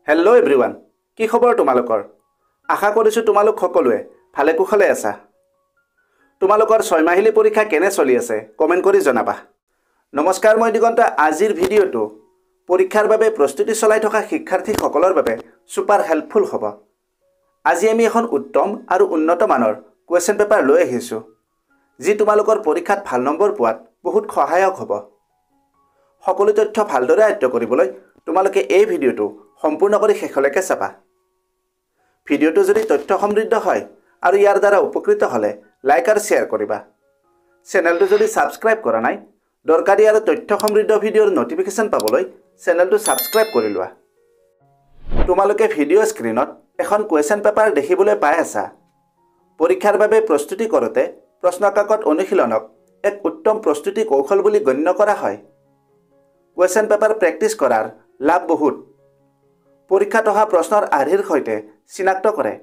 Hello' everyone, কি খবৰ তোমালোকৰ? আশা কৰিছোঁ তোমালোক সকলোৱে ভালে কুশলে আছা। তোমালোকৰ 6 মাহিলী পৰীক্ষা কেনে চলি আছে কমেণ্ট কৰি জনাবা। নমস্কাৰ, মই দিগন্ত। আজিৰ ভিডিঅ'টো পৰীক্ষাৰ বাবে প্ৰস্তুতি চলাই থকা শিক্ষাৰ্থীসকলৰ বাবে ছুপাৰ হেল্পফুল হ'ব। আজি আমি এখন উত্তম আৰু উন্নত মানৰ কুৱেশ্যন পেপাৰ লৈ আহিছোঁ, যি তোমালোকৰ পৰীক্ষাত ভাল নম্বৰ পোৱাত বহুত সহায়ক হ'ব। সকলো তথ্য ভালদৰে আয়ত্ত কৰিবলৈ তোমালোকে এই ভিডিঅ'টো সম্পূৰ্ণ কৰি শেষলৈকে চাবা। ভিডিঅ'টো যদি তথ্য সমৃদ্ধ হয় আৰু ইয়াৰ দ্বাৰা উপকৃত হ'লে লাইক আৰু শ্বেয়াৰ কৰিবা। চেনেলটো যদি ছাবস্ক্ৰাইব কৰা নাই, দৰকাৰী আৰু তথ্য সমৃদ্ধ ভিডিঅ'ৰ নটিফিকেশ্যন পাবলৈ চেনেলটো ছাবস্ক্ৰাইব কৰি লোৱা। তোমালোকে ভিডিঅ' স্ক্ৰীনত এখন কুৱেশ্যন পেপাৰ দেখিবলৈ পাই আছা। পৰীক্ষাৰ বাবে প্ৰস্তুতি কৰোঁতে প্ৰশ্নকাকত অনুশীলনক এক উত্তম প্ৰস্তুতি কৌশল বুলি গণ্য কৰা হয়। কুৱেশ্যন পেপাৰ প্ৰেক্টিছ কৰাৰ লাভ বহুত। পৰীক্ষাত অহা প্ৰশ্নৰ আৰ্হিৰ সৈতে চিনাক্ত কৰে,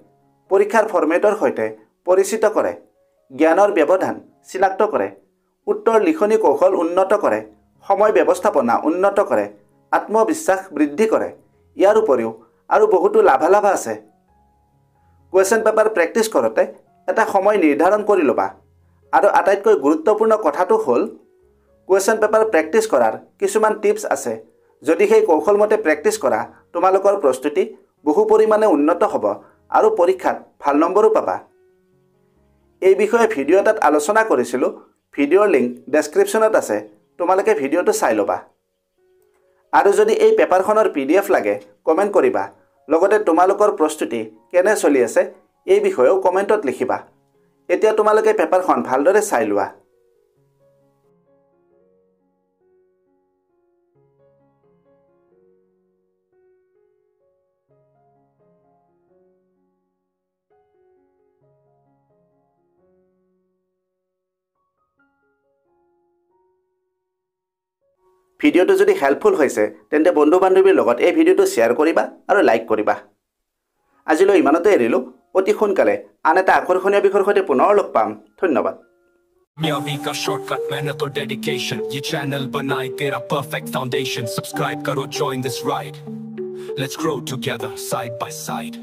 পৰীক্ষাৰ ফৰ্মেটৰ সৈতে পৰিচিত কৰে, জ্ঞানৰ ব্যৱধান চিনাক্ত কৰে, উত্তৰ লিখনি কৌশল উন্নত কৰে, সময় ব্যৱস্থাপনা উন্নত কৰে, আত্মবিশ্বাস বৃদ্ধি কৰে। ইয়াৰ উপৰিও আৰু বহুতো লাভালাভ আছে। কুৱেশ্যন পেপাৰ প্ৰেক্টিছ কৰোঁতে এটা সময় নিৰ্ধাৰণ কৰি ল'বা। আৰু আটাইতকৈ গুৰুত্বপূৰ্ণ কথাটো হ'ল, কুৱেশ্যন পেপাৰ প্ৰেক্টিছ কৰাৰ কিছুমান টিপছ আছে। যদি সেই কৌশলমতে প্ৰেক্টিছ কৰা, তোমালোকৰ প্ৰস্তুতি বহু পৰিমাণে উন্নত হ'ব আৰু পৰীক্ষাত ভাল নম্বৰো পাবা। এই বিষয়ে ভিডিঅ' এটাত আলোচনা কৰিছিলোঁ। ভিডিঅ'ৰ লিংক ডেছক্ৰিপশ্যনত আছে, তোমালোকে ভিডিঅ'টো চাই ল'বা। আৰু যদি এই পেপাৰখনৰ PDF লাগে কমেণ্ট কৰিবা। লগতে তোমালোকৰ প্ৰস্তুতি কেনে চলি আছে এই বিষয়েও কমেণ্টত লিখিবা। এতিয়া তোমালোকে পেপাৰখন ভালদৰে চাই লোৱা। ভিডিঅ'টো যদি হেল্পফুল হৈছে তেন্তে বন্ধু বান্ধৱীৰ লগত এই ভিডিঅ'টো শ্বেয়াৰ কৰিবা আৰু লাইক কৰিবা। আজিলৈ ইমানতে এৰিলোঁ। অতি সোনকালে আন এটা আকৰ্ষণীয় বিষয়ৰ সৈতে পুনৰ লগ পাম। ধন্যবাদ। कामयाबी का शॉर्टकट मेहनत और डेडिकेशन, ये चैनल बनाए तेरा परफेक्ट फाउंडेशन। सब्सक्राइब करो, join this ride, let's grow together side by side।